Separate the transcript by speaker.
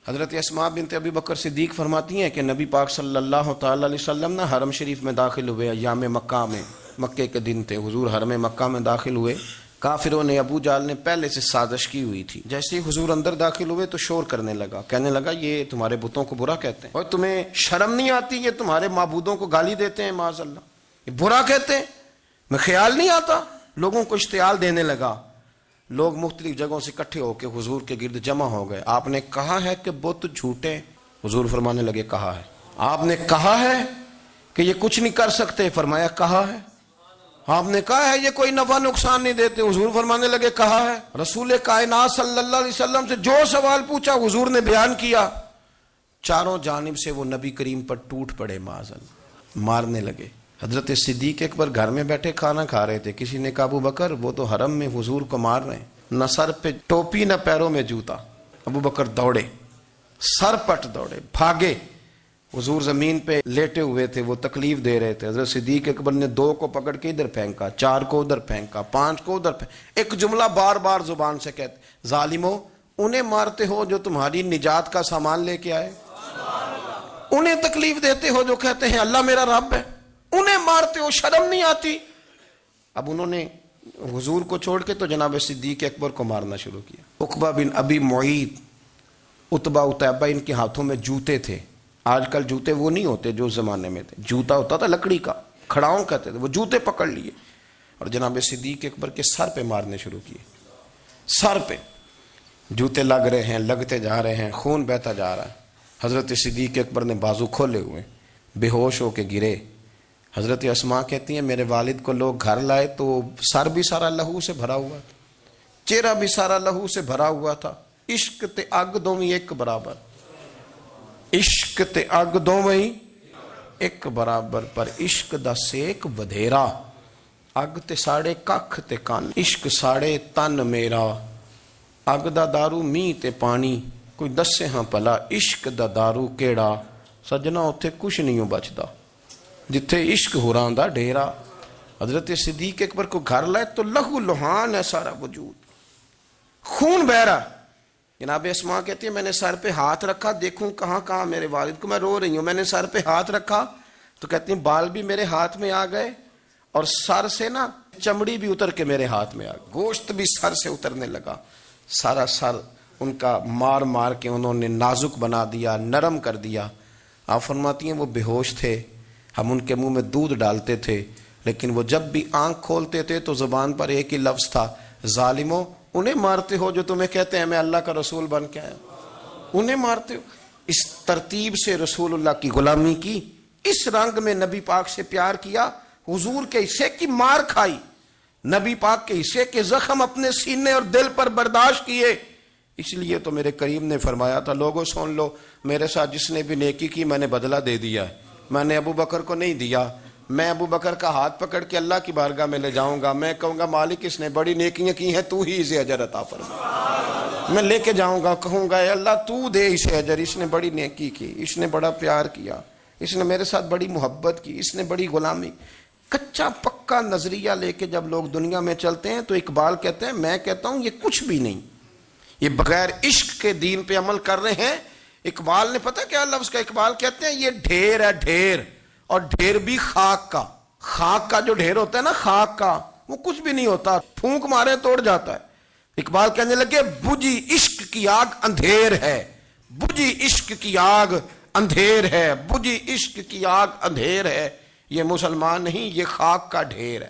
Speaker 1: حضرت اسماء بنت ابی بکر صدیق فرماتی ہیں کہ نبی پاک صلی اللہ تعالی علیہ وسلم نا حرم شریف میں داخل ہوئے ایام مکہ میں، مکے کے دن تھے، حضور حرم مکہ میں داخل ہوئے، کافروں نے، ابو جہل نے پہلے سے سازش کی ہوئی تھی۔ جیسے ہی حضور اندر داخل ہوئے تو شور کرنے لگا، کہنے لگا یہ تمہارے بتوں کو برا کہتے ہیں، اور تمہیں شرم نہیں آتی، یہ تمہارے معبودوں کو گالی دیتے ہیں، معاذ اللہ یہ برا کہتے ہیں، میں خیال نہیں آتا۔ لوگوں کو اشتعال دینے لگا، لوگ مختلف جگہوں سے اکٹھے ہو کے حضور کے گرد جمع ہو گئے۔ آپ نے کہا ہے کہ بت جھوٹے؟ حضور فرمانے لگے کہا ہے۔ آپ نے کہا ہے کہ یہ کچھ نہیں کر سکتے؟ فرمایا کہا ہے۔ آپ نے کہا ہے یہ کوئی نفع نقصان نہیں دیتے؟ حضور فرمانے لگے کہا ہے۔ رسول کائنات صلی اللہ علیہ وسلم سے جو سوال پوچھا حضور نے بیان کیا، چاروں جانب سے وہ نبی کریم پر ٹوٹ پڑے، معاذ اللہ، مارنے لگے۔ حضرت صدیق اکبر گھر میں بیٹھے کھانا کھا رہے تھے، کسی نے کہا ابو بکر وہ تو حرم میں حضور کو مار رہے ہیں، نہ سر پہ ٹوپی نہ پیروں میں جوتا۔ ابو بکر دوڑے، سر پٹ دوڑے، بھاگے۔ حضور زمین پہ لیٹے ہوئے تھے، وہ تکلیف دے رہے تھے۔ حضرت صدیق اکبر نے 2 کو پکڑ کے ادھر پھینکا، 4 کو ادھر پھینکا، 5 کو ادھر پھینکا، ایک جملہ بار بار زبان سے کہتے، ظالمو انہیں مارتے ہو جو تمہاری نجات کا سامان لے کے آئے، انہیں تکلیف دیتے ہو جو کہتے ہیں اللہ میرا رب ہے، انہیں مارتے ہو، شرم نہیں آتی؟ اب انہوں نے حضور کو چھوڑ کے تو جناب صدیق اکبر کو مارنا شروع کیا۔ عقبہ بن ابی معیط، عتبہ اتیبہ، ان کے ہاتھوں میں جوتے تھے۔ آج کل جوتے وہ نہیں ہوتے جو اس زمانے میں تھے، جوتا ہوتا تھا لکڑی کا، کھڑاؤں کہتے تھے، وہ جوتے پکڑ لیے اور جناب صدیق اکبر کے سر پہ مارنے شروع کیے۔ سر پہ جوتے لگ رہے ہیں، لگتے جا رہے ہیں، خون بہتا جا رہا ہے۔ حضرت صدیق اکبر نے بازو کھولے ہوئے، بے ہوش ہو کے گرے۔ حضرت اسماء کہتی ہیں میرے والد کو لوگ گھر لائے تو سر بھی سارا لہو سے بھرا ہوا تھا، چہرہ بھی سارا لہو سے بھرا ہوا تھا۔ عشق تے اگ دوویں ایک برابر، عشق تے اگ دوویں ایک برابر، پر عشق دا سیک ودھیرا، اگ تے ساڑے ککھ تے کن، عشق ساڑے تن میرا، اگ دا دارو می تے پانی، کوئی دسے ہاں پلا عشق دا دارو کیڑا، سجنا اتھے کچھ نہیں بچدا جتھے عشق ہوراں دا ڈیرا۔ حضرت صدیق اکبر کو گھر لائے تو لہو لہان ہے سارا وجود، خون بہ رہا۔ جناب اسماء کہتی ہے میں نے سر پہ ہاتھ رکھا، دیکھوں کہاں کہاں میرے والد کو، میں رو رہی ہوں، میں نے سر پہ ہاتھ رکھا تو کہتی ہیں بال بھی میرے ہاتھ میں آ گئے اور سر سے نا چمڑی بھی اتر کے میرے ہاتھ میں آ گئی، گوشت بھی سر سے اترنے لگا، سارا سر ان کا مار مار کے انہوں نے نازک بنا دیا، نرم کر دیا۔ آپ فرماتی ہیں وہ بے ہوش تھے، ہم ان کے منہ میں دودھ ڈالتے تھے، لیکن وہ جب بھی آنکھ کھولتے تھے تو زبان پر ایک ہی لفظ تھا، ظالمو انہیں مارتے ہو جو تمہیں کہتے ہیں میں اللہ کا رسول بن کے آیا، انہیں مارتے ہو۔ اس ترتیب سے رسول اللہ کی غلامی کی، اس رنگ میں نبی پاک سے پیار کیا، حضور کے حصے کی مار کھائی، نبی پاک کے حصے کے زخم اپنے سینے اور دل پر برداشت کیے۔ اس لیے تو میرے کریم نے فرمایا تھا لوگوں سن لو، میرے ساتھ جس نے بھی نیکی کی میں نے بدلہ دے دیا ہے، میں نے ابو بکر کو نہیں دیا، میں ابو بکر کا ہاتھ پکڑ کے اللہ کی بارگاہ میں لے جاؤں گا، میں کہوں گا مالک اس نے بڑی نیکیاں کی ہیں تو ہی اسے اجر عطا فرما، میں لے کے جاؤں گا، کہوں گا اے اللہ تو دے اسے اجر، اس نے بڑی نیکی کی، اس نے بڑا پیار کیا، اس نے میرے ساتھ بڑی محبت کی، اس نے بڑی غلامی۔ کچا پکا نظریہ لے کے جب لوگ دنیا میں چلتے ہیں تو اقبال کہتے ہیں میں کہتا ہوں یہ کچھ بھی نہیں، یہ بغیر عشق کے دین پہ عمل کر رہے ہیں۔ اقبال نے پتہ کیا لفظ کا، اقبال کہتے ہیں یہ ڈھیر ہے ڈھیر، اور ڈھیر بھی خاک کا، خاک کا جو ڈھیر ہوتا ہے نا، خاک کا وہ کچھ بھی نہیں ہوتا، پھونک مارے توڑ جاتا ہے۔ اقبال کہنے لگے بجھی عشق کی آگ اندھیر ہے، بجھی عشق کی آگ اندھیر ہے، بجھی عشق کی آگ اندھیر ہے، یہ مسلمان نہیں یہ خاک کا ڈھیر ہے۔